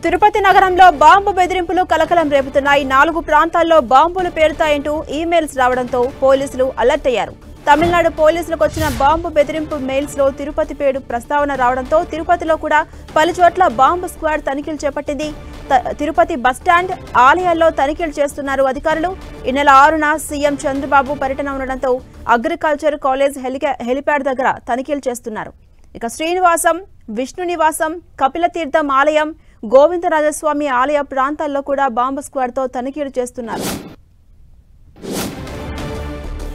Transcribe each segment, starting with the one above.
తిరుపతి నగరంలో బాంబు బెదిరింపులు కలకలం రేపుతున్నాయి. 4 ప్రాంతాల్లో బాంబులు పేరుతాయంటూ ఈమెయిల్స్ రావడంతో పోలీసులు అలర్ట్ అయ్యారు. తమిళనాడు పోలీసులకు వచ్చిన బాంబు బెదిరింపు మెయిల్స్ లో తిరుపతి పేరు ప్రస్తావన రావడంతో తిరుపతిలో కూడా పలు చోట్ల బాంబు స్క్వాడ్ తనిఖీలు చేపట్టింది. తిరుపతి బస్టాండ్, ఆలయాల్లో తనిఖీలు చేస్తున్నారు అధికారులు. ఈ నెల 6న సీఎం చంద్రబాబు పర్యటన ఉండడంతో అగ్రికల్చర్ కాలేజ్ హెలిప్యాడ్ దగ్గర తనిఖీలు చేస్తున్నారు. ఇక శ్రీనివాసం, విష్ణు నివాసం, కపిలతీర్థం ఆలయం, గోవిందరాజస్వామి ఆలయ ప్రాంతాల్లో కూడా బాంబు స్క్వాడ్ తో తనిఖీలు చేస్తున్నారు.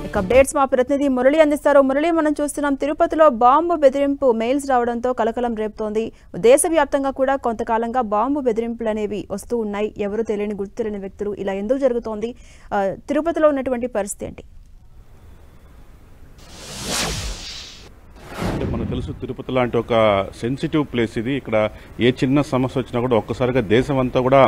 ఇక అప్డేట్స్ మా ప్రతినిధి మురళి అందిస్తారు. మురళి, మనం చూస్తున్నాం తిరుపతిలో బాంబు బెదిరింపు మెయిల్స్ రావడంతో కలకలం రేపుతోంది. దేశవ్యాప్తంగా కూడా కొంతకాలంగా బాంబు బెదిరింపులు అనేవి వస్తూ ఉన్నాయి. ఎవరు తెలియని, గుర్తు తెలియని వ్యక్తులు ఇలా ఎందుకు జరుగుతోంది? తిరుపతిలో ఉన్నటువంటి పరిస్థితి ఏంటి? మనకు తెలుసు, తిరుపతి లాంటి ఒక సెన్సిటివ్ ప్లేస్ ఇది. ఇక్కడ ఏ చిన్న సమస్య వచ్చినా కూడా ఒక్కసారిగా దేశం అంతా కూడా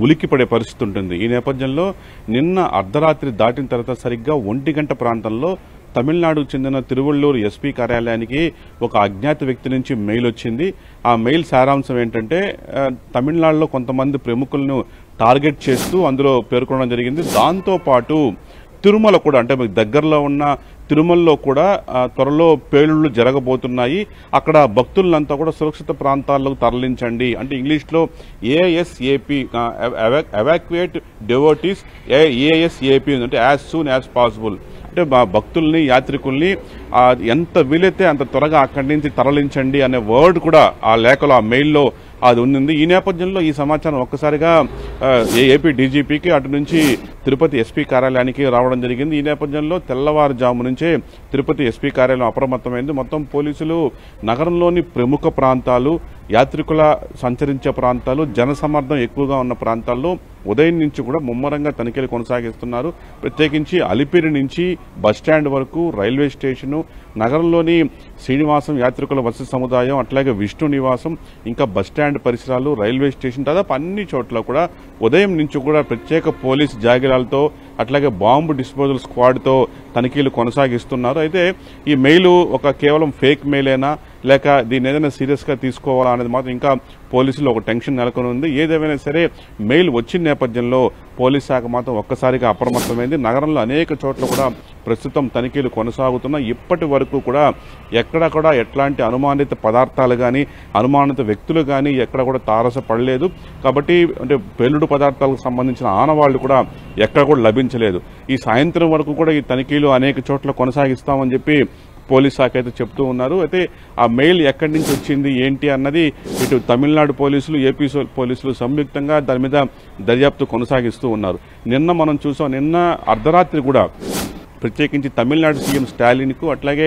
ఉలిక్కిపడే పరిస్థితి ఉంటుంది. ఈ నేపథ్యంలో నిన్న అర్ధరాత్రి దాటిన తర్వాత సరిగ్గా 1 గంట ప్రాంతంలో తమిళనాడుకు చెందిన తిరువళ్ళూరు ఎస్పీ కార్యాలయానికి ఒక అజ్ఞాత వ్యక్తి నుంచి మెయిల్ వచ్చింది. ఆ మెయిల్ సారాంశం ఏంటంటే, తమిళనాడులో కొంతమంది ప్రముఖులను టార్గెట్ చేస్తూ అందులో పేర్కొనడం జరిగింది. దాంతోపాటు తిరుమల కూడా, అంటే మీకు దగ్గరలో ఉన్న తిరుమలలో కూడా త్వరలో పేలుళ్లు జరగబోతున్నాయి, అక్కడ భక్తులంతా కూడా సురక్షిత ప్రాంతాలకు తరలించండి అంటే ఇంగ్లీష్లో ఏఎస్ఏపీ, ఎవాక్యుయేట్ డెవోటీస్, ఏఎస్ఏపీ అంటే యాజ్ సూన్ యాజ్ పాసిబుల్, అంటే మా భక్తుల్ని, యాత్రికుల్ని ఎంత వీలైతే అంత త్వరగా అక్కడి నుంచి తరలించండి అనే వర్డ్ కూడా ఆ లేఖలో, ఆ మెయిల్లో అది ఉంది. ఈ నేపథ్యంలో ఈ సమాచారం ఒక్కసారిగా ఏపీ డీజీపీకి, అటు నుంచి తిరుపతి ఎస్పీ కార్యాలయానికి రావడం జరిగింది. ఈ నేపథ్యంలో తెల్లవారుజాము నుంచే తిరుపతి ఎస్పీ కార్యాలయం అప్రమత్తమైంది. మొత్తం పోలీసులు నగరంలోని ప్రముఖ ప్రాంతాలు, యాత్రికుల సంచరించే ప్రాంతాలు, జనసమ్మర్దం ఎక్కువగా ఉన్న ప్రాంతాల్లో ఉదయం నుంచి కూడా ముమ్మరంగా తనిఖీలు కొనసాగిస్తున్నారు. ప్రత్యేకించి అలిపిరి నుంచి బస్టాండ్ వరకు, రైల్వే స్టేషను, నగరంలోని శ్రీనివాసం యాత్రికుల వసతి సముదాయం, అట్లాగే విష్ణు నివాసం, ఇంకా బస్టాండ్ పరిసరాలు, రైల్వే స్టేషన్, దాదాపు అన్ని చోట్ల కూడా ఉదయం నుంచి కూడా ప్రత్యేక పోలీస్ జాగిరాలతో, అట్లాగే బాంబు డిస్పోజల్ స్క్వాడ్తో తనిఖీలు కొనసాగిస్తున్నారు. అయితే ఈ మెయిల్ ఒక కేవలం ఫేక్ మెయిలేనా, లేక దీన్ని ఏదైనా సీరియస్గా తీసుకోవాలా అనేది మాత్రం ఇంకా పోలీసులు ఒక టెన్షన్ నెలకొని ఉంది. ఏదేమైనా సరే మెయిల్ వచ్చిన నేపథ్యంలో పోలీస్ శాఖ మాత్రం ఒక్కసారిగా అప్రమత్తమైంది. నగరంలో అనేక చోట్ల కూడా ప్రస్తుతం తనిఖీలు కొనసాగుతున్నాయి. ఇప్పటి వరకు కూడా ఎక్కడ కూడా ఎట్లాంటి అనుమానిత పదార్థాలు కానీ, అనుమానిత వ్యక్తులు కానీ ఎక్కడ కూడా తారసపడలేదు. కాబట్టి అంటే పేలుడు పదార్థాలకు సంబంధించిన ఆనవాళ్లు కూడా ఎక్కడ కూడా లభించలేదు. ఈ సాయంత్రం వరకు కూడా ఈ తనిఖీలు అనేక చోట్ల కొనసాగిస్తామని చెప్పి పోలీస్ శాఖ అయితే చెప్తూ ఉన్నారు. అయితే ఆ మెయిల్ ఎక్కడి నుంచి వచ్చింది ఏంటి అన్నది ఇటు తమిళనాడు పోలీసులు, ఏపీ పోలీసులు సంయుక్తంగా దాని మీద దర్యాప్తు కొనసాగిస్తూ ఉన్నారు. నిన్న మనం చూసాం, నిన్న అర్ధరాత్రి కూడా ప్రత్యేకించి తమిళనాడు సీఎం స్టాలిన్కు, అట్లాగే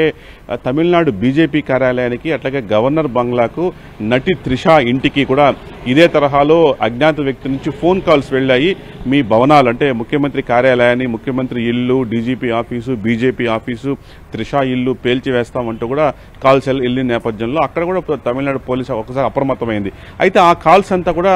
తమిళనాడు బీజేపీ కార్యాలయానికి, అట్లాగే గవర్నర్ బంగ్లాకు, నటి త్రిష ఇంటికి కూడా ఇదే తరహాలో అజ్ఞాత వ్యక్తి నుంచి ఫోన్ కాల్స్ వెళ్లాయి. మీ భవనాలు అంటే ముఖ్యమంత్రి కార్యాలయాన్ని, ముఖ్యమంత్రి ఇల్లు, DGP office, BJP office, Trisha ఇల్లు పేల్చివేస్తామంటూ కూడా కాల్స్ వెళ్ళిన నేపథ్యంలో అక్కడ కూడా తమిళనాడు పోలీసు ఒకసారి అప్రమత్తమైంది. అయితే ఆ కాల్స్ అంతా కూడా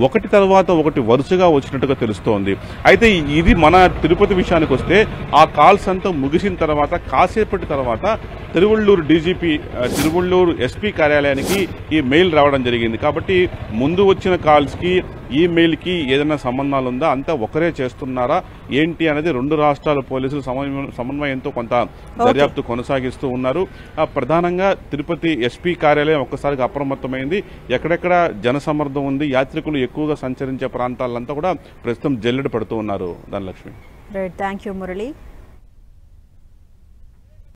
ఒకటి తర్వాత ఒకటి వరుసగా వచ్చినట్టుగా తెలుస్తోంది. అయితే ఇది మన తిరుపతి విషయానికి వస్తే, ఆ కాల్స్ అంతా ముగిసిన తర్వాత కాసేపటి తర్వాత తిరువళ్ళూరు డీజీపీ, తిరువళ్ళూరు ఎస్పీ కార్యాలయానికి ఈ మెయిల్ రావడం జరిగింది. కాబట్టి ముందు వచ్చిన కాల్స్కి ఈ మెయిల్కి ఏదైనా సంబంధాలు ఉందా, అంతా ఒకరే చేస్తున్నారా ఏంటి అనేది రెండు రాష్ట్రాల పోలీసులు సమన్వయంతో కొంత దర్యాప్తు కొనసాగిస్తూ ఉన్నారు. ప్రధానంగా తిరుపతి ఎస్పీ కార్యాలయం ఒక్కసారిగా అప్రమత్తమైంది. ఎక్కడెక్కడ జనసమ్మర్దం ఉంది, యాత్రికులు ఎక్కువగా సంచరించే ప్రాంతాలంతా కూడా ప్రస్తుతం జల్లెడ పడుతూ ఉన్నారు. Dhanalakshmi. Right, thank you Murali.